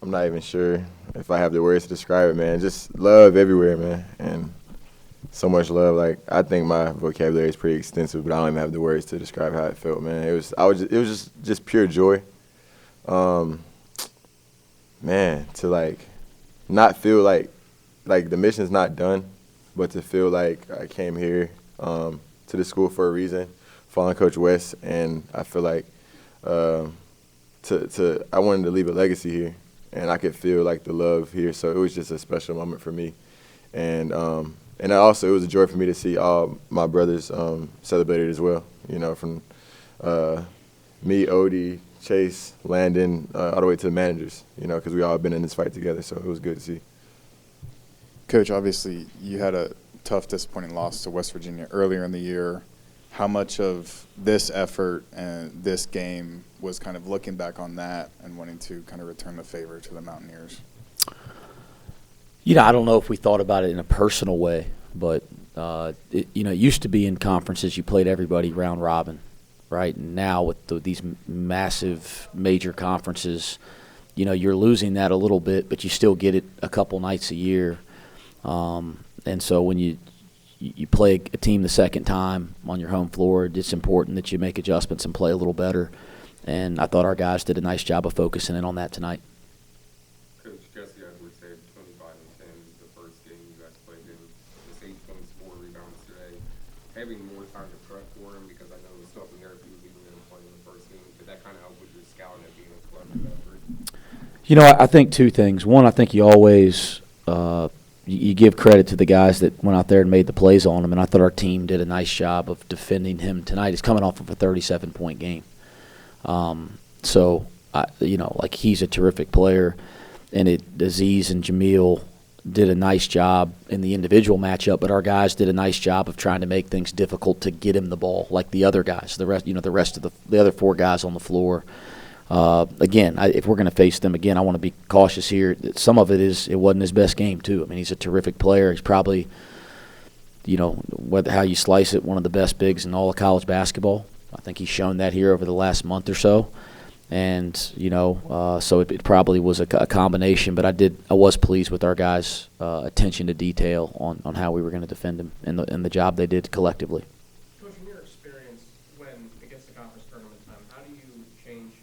I'm not even sure if I have the words to describe it, man. Just love everywhere, man, and so much love. Like, I think my vocabulary is pretty extensive, but I don't even have the words to describe how it felt, man. It was just pure joy. Um, Man, to like not feel like the mission's not done, but to feel like I came here to the school for a reason, following Coach West, and I feel like I wanted to leave a legacy here, and I could feel like the love here. So it was just a special moment for me, and also it was a joy for me to see all my brothers celebrated as well. You know, from me, Odie, Chase, Landon, all the way to the managers, you know, because we all been in this fight together, so it was good to see. Coach, obviously you had a tough, disappointing loss to West Virginia earlier in the year. How much of this effort and this game was kind of looking back on that and wanting to kind of return the favor to the Mountaineers? You know, I don't know if we thought about it in a personal way, but, it used to be in conferences you played everybody round robin. Right, and now with these massive major conferences, you know, you're losing that a little bit, but you still get it a couple nights a year. And so when you play a team the second time on your home floor, it's important that you make adjustments and play a little better. And I thought our guys did a nice job of focusing in on that tonight. Coach Jesse, I would say 25 and 10 is the first game you guys played in. Just 8 points, 4 rebounds today. Having more time to prep for him, because I know it was up in there if he was even going to play in the first game. Did that kind of help with your scouting and being a collective effort? You know, I think two things. One, I think you always you give credit to the guys that went out there and made the plays on him, and I thought our team did a nice job of defending him tonight. He's coming off of a 37-point game. Like he's a terrific player, and Aziz and Jamil did a nice job in the individual matchup, but our guys did a nice job of trying to make things difficult to get him the ball, like the other guys, the rest of the other 4 guys on the floor. Again, if we're going to face them again, I want to be cautious here. Some of it wasn't his best game too. I mean, he's a terrific player. He's probably, how you slice it, one of the best bigs in all of college basketball. I think he's shown that here over the last month or so. And, so it probably was a combination, but I was pleased with our guys' attention to detail on how we were going to defend him and the job they did collectively. Coach, in your experience, when it gets to conference tournament time, how do you change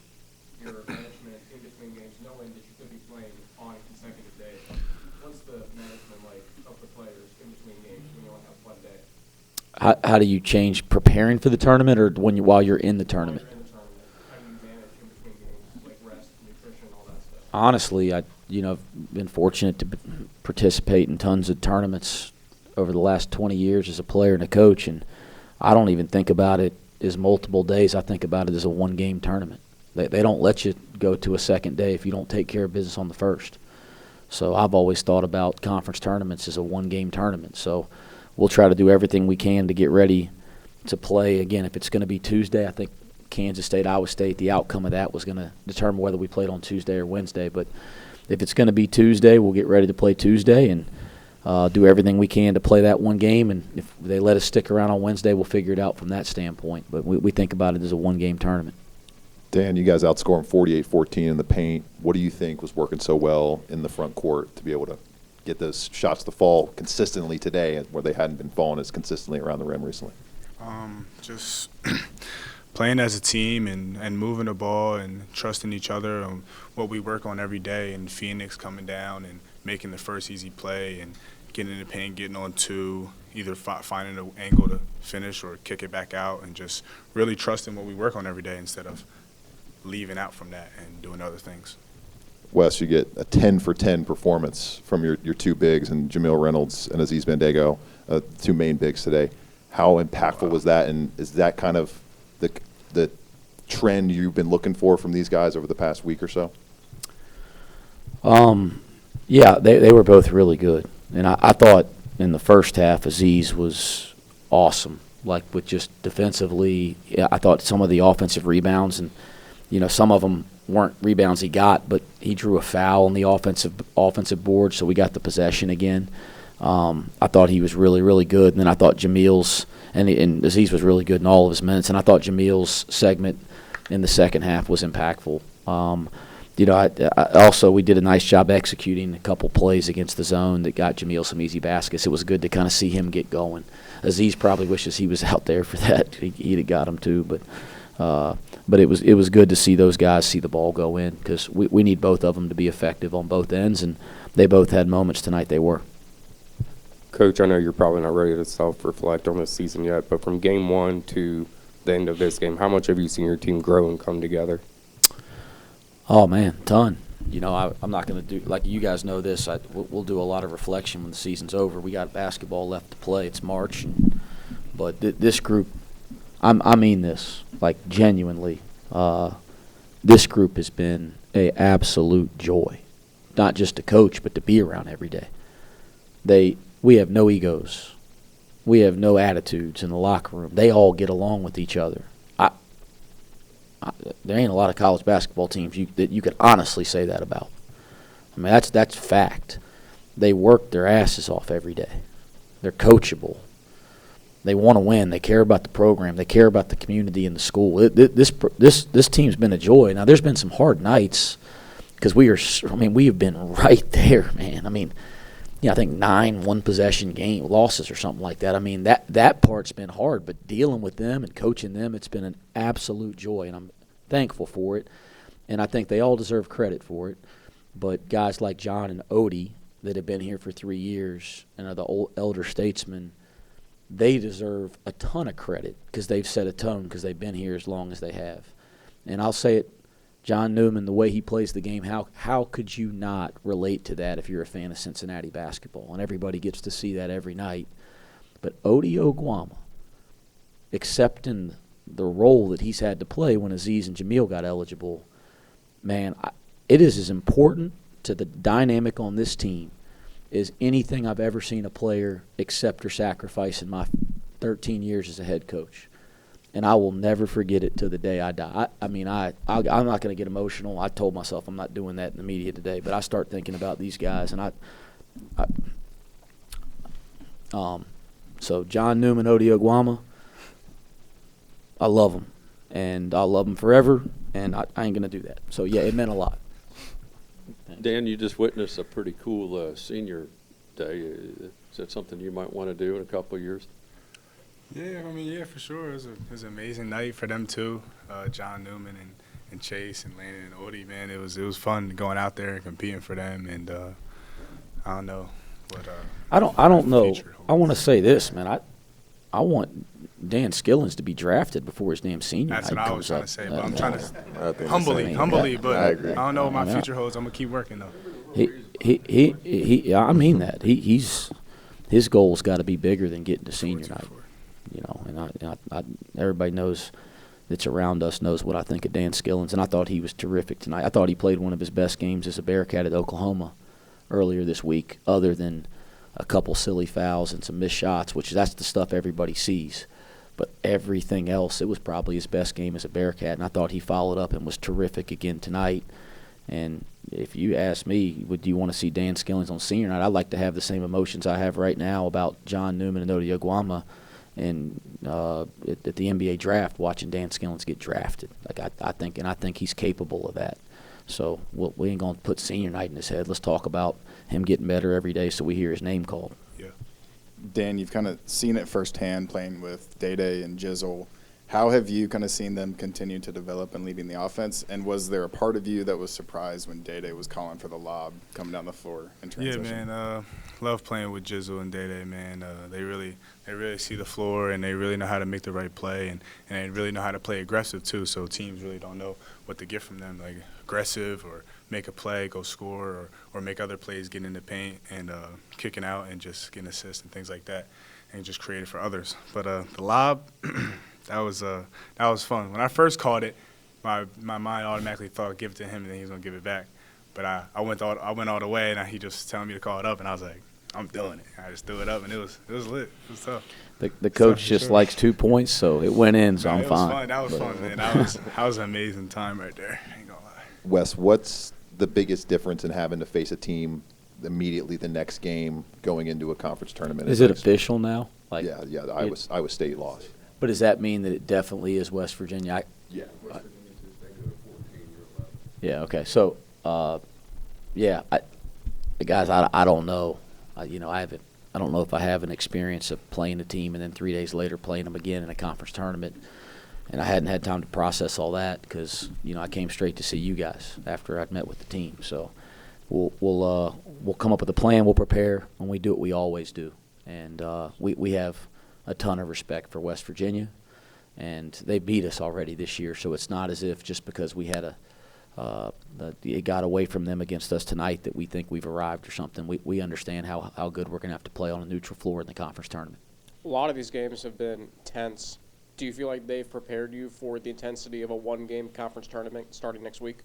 your management in between games, knowing that you could be playing on consecutive days? What's the management like of the players in between games when you only have one day? How do you change preparing for the tournament, or while you're in the tournament? Honestly, I've been fortunate to participate in tons of tournaments over the last 20 years as a player and a coach, and I don't even think about it as multiple days. I think about it as a one-game tournament. They don't let you go to a second day if you don't take care of business on the first. So I've always thought about conference tournaments as a one-game tournament. So we'll try to do everything we can to get ready to play. Again, if it's going to be Tuesday, I think Kansas State, Iowa State, the outcome of that was going to determine whether we played on Tuesday or Wednesday. But if it's going to be Tuesday, we'll get ready to play Tuesday and do everything we can to play that one game. And if they let us stick around on Wednesday, we'll figure it out from that standpoint. But we think about it as a one-game tournament. Dan, you guys outscoring 48-14 in the paint. What do you think was working so well in the front court to be able to get those shots to fall consistently today where they hadn't been falling as consistently around the rim recently? Just playing as a team and moving the ball and trusting each other and what we work on every day, and Phoenix coming down and making the first easy play and getting in the paint, getting on 2, either finding an angle to finish or kick it back out, and just really trusting what we work on every day instead of leaving out from that and doing other things. Wes, you get a 10-for-10 performance from your 2 bigs, and Jamil Reynolds and Aziz Bandago, 2 main bigs today. How impactful was that, and is that kind of the trend you've been looking for from these guys over the past week or so? Yeah, they were both really good. And I thought in the first half Aziz was awesome, like with just defensively. I thought some of the offensive rebounds, and some of them weren't rebounds he got, but he drew a foul on the offensive board, so we got the possession again. I thought he was really, really good. And then I thought Jamil's and Aziz was really good in all of his minutes. And I thought Jamil's segment in the second half was impactful. Also we did a nice job executing a couple plays against the zone that got Jamil some easy baskets. It was good to kind of see him get going. Aziz probably wishes he was out there for that. He'd have got him too, but it was good to see those guys see the ball go in because we need both of them to be effective on both ends, and they both had moments tonight. They were. Coach, I know you're probably not ready to self-reflect on this season yet, but from game one to the end of this game, how much have you seen your team grow and come together? Oh, man, ton. I'm not going to do – like you guys know this. We'll do a lot of reflection when the season's over. We got basketball left to play. It's March. But this group – I mean this, like genuinely. This group has been a absolute joy, not just to coach but to be around every day. We have no egos. We have no attitudes in the locker room. They all get along with each other. There ain't a lot of college basketball teams that you could honestly say that about. I mean, that's fact. They work their asses off every day. They're coachable. They want to win. They care about the program. They care about the community and the school. This team's been a joy. Now, there's been some hard nights because we have been right there, man. I mean, I think 9 one-possession game losses or something like that. I mean, that part's been hard, but dealing with them and coaching them, it's been an absolute joy, and I'm thankful for it. And I think they all deserve credit for it. But guys like John and Odie that have been here for 3 years and are the old elder statesmen, they deserve a ton of credit because they've set a tone because they've been here as long as they have. And I'll say it, John Newman, the way he plays the game, how could you not relate to that if you're a fan of Cincinnati basketball? And everybody gets to see that every night. But Odie Oguama, accepting the role that he's had to play when Aziz and Jamil got eligible, man, it is as important to the dynamic on this team as anything I've ever seen a player accept or sacrifice in my 13 years as a head coach. And I will never forget it till the day I die. I'm not going to get emotional. I told myself I'm not doing that in the media today, but I start thinking about these guys, and so John Newman, Odie Oguama, I love them, and I'll love them forever, and I ain't going to do that. So, yeah, it meant a lot. Dan, you just witnessed a pretty cool senior day. Is that something you might want to do in a couple of years? Yeah, for sure. It was an amazing night for them too. John Newman and Chase and Landon and Odie, man. It was fun going out there and competing for them. And I don't know what. I don't know. I want to say this, man. I want Dan Skillings to be drafted before his damn senior That's night what I comes was trying up. to say, but I'm trying to humbly, but I agree. I don't know what my future holds. I'm gonna keep working though. He I mean that. His goal's got to be bigger than getting to senior night. And I everybody knows that's around us knows what I think of Dan Skillings, and I thought he was terrific tonight. I thought he played one of his best games as a Bearcat at Oklahoma earlier this week, other than a couple silly fouls and some missed shots, which that's the stuff everybody sees. But everything else, it was probably his best game as a Bearcat, and I thought he followed up and was terrific again tonight. And if you ask me, would you want to see Dan Skillings on senior night, I'd like to have the same emotions I have right now about John Newman and Odie Oguama and at the NBA draft, watching Dan Skillings get drafted. Like I think he's capable of that. So we ain't gonna put senior night in his head. Let's talk about him getting better every day, so we hear his name called. Yeah. Dan, you've kind of seen it firsthand playing with Day-Day and Jizzle. How have you kind of seen them continue to develop and leading the offense? And was there a part of you that was surprised when Day-Day was calling for the lob coming down the floor in transition? Yeah, man. Love playing with Jizzle and Day-Day, man. They really see the floor, and they really know how to make the right play, and they really know how to play aggressive too. So teams really don't know what to get from them, like aggressive or make a play, go score, or make other plays, get in the paint and kicking out and just getting assists and things like that, and just create it for others. But the lob. That was fun. When I first caught it, my mind automatically thought give it to him and then he was gonna give it back. But I went all the way and he just telling me to call it up and I was like, I'm doing it. I just threw it up and it was lit. It was tough. The coach just likes 2 points, so it went in, so I'm fine. Fun. That was fun, man. That was an amazing time right there. I ain't gonna lie. Wes, what's the biggest difference in having to face a team immediately the next game going into a conference tournament? Is it official now? Like, yeah, the Iowa State loss. But does that mean that it definitely is West Virginia? Yeah. West Virginia Tuesday, go to 14, you're 11. Yeah, okay. So Yeah, guys, I don't know. I don't know if I have an experience of playing a team and then 3 days later playing them again in a conference tournament. And I hadn't had time to process all that because, I came straight to see you guys after I'd met with the team. So we'll come up with a plan. We'll prepare, and we do what we always do. And we have a ton of respect for West Virginia, and they beat us already this year. So it's not as if just because we had it got away from them against us tonight that we think we've arrived or something. We understand how good we're going to have to play on a neutral floor in the conference tournament. A lot of these games have been tense. Do you feel like they've prepared you for the intensity of a one-game conference tournament starting next week?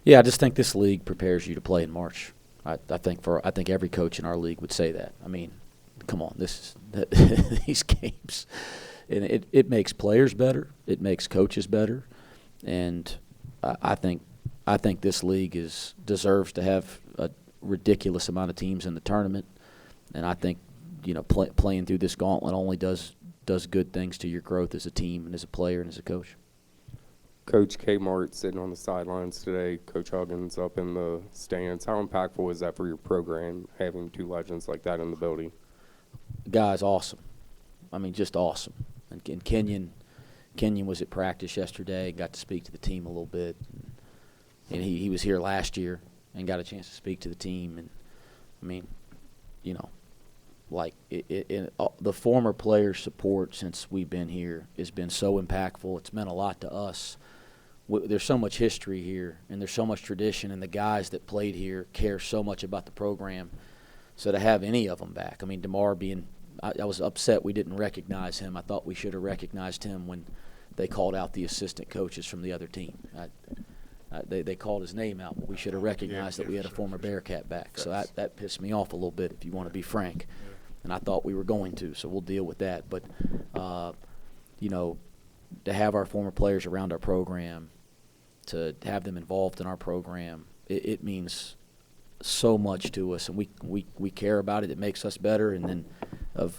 Yeah, I just think this league prepares you to play in March. I think every coach in our league would say that. I mean, come on, these games, and it makes players better. It makes coaches better, and I think this league deserves to have a ridiculous amount of teams in the tournament, and I think playing through this gauntlet only does good things to your growth as a team and as a player and as a coach. Coach Kmart sitting on the sidelines today, Coach Huggins up in the stands. How impactful is that for your program, having two legends like that in the building? Guys, awesome. I mean, just awesome. And Kenyon was at practice yesterday, got to speak to the team a little bit. And he was here last year and got a chance to speak to the team. And, I mean, the former player support since we've been here has been so impactful. It's meant a lot to us. There's so much history here, and there's so much tradition, and the guys that played here care so much about the program. So to have any of them back, I mean, DeMar I was upset we didn't recognize him. I thought we should have recognized him when they called out the assistant coaches from the other team. They called his name out, but we should have recognized that we had a former Bearcat back. So that pissed me off a little bit, if you want to be frank. And I thought we were going to, so we'll deal with that. But, to have our former players around our program, to have them involved in our program, it means so much to us, and we care about it. It makes us better. And then,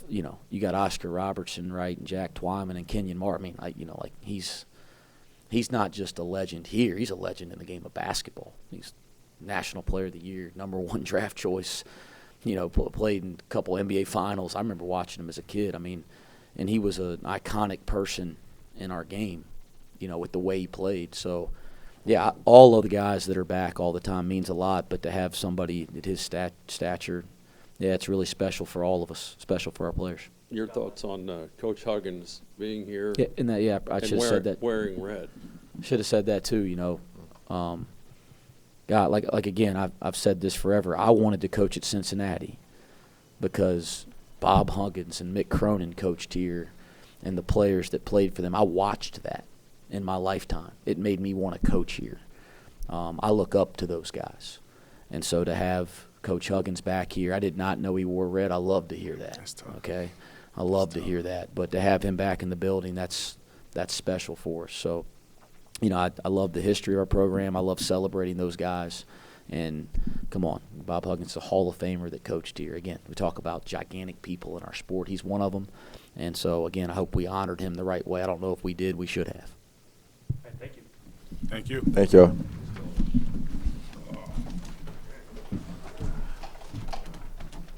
you got Oscar Robertson, right, and Jack Twyman and Kenyon Martin. I mean, he's not just a legend here. He's a legend in the game of basketball. He's National Player of the Year, #1 draft choice. Played in a couple NBA finals. I remember watching him as a kid. I mean, and he was an iconic person in our game, with the way he played. So, yeah, all of the guys that are back all the time means a lot, but to have somebody at his stature, yeah, it's really special for all of us, special for our players. Your thoughts on Coach Huggins being here? Yeah, I should have said that. Wearing red. Should have said that too, God, like again, I've said this forever. I wanted to coach at Cincinnati because Bob Huggins and Mick Cronin coached here, and the players that played for them. I watched that in my lifetime. It made me want to coach here. I look up to those guys, and so to have Coach Huggins back here, I did not know he wore red. I love to hear that. That's tough. Okay, I love to hear that. But to have him back in the building, that's special for us. So. I love the history of our program. I love celebrating those guys. And come on, Bob Huggins is a Hall of Famer that coached here. Again, we talk about gigantic people in our sport. He's one of them. And so, again, I hope we honored him the right way. I don't know if we did. We should have. Thank you. Thank you. Thank y'all.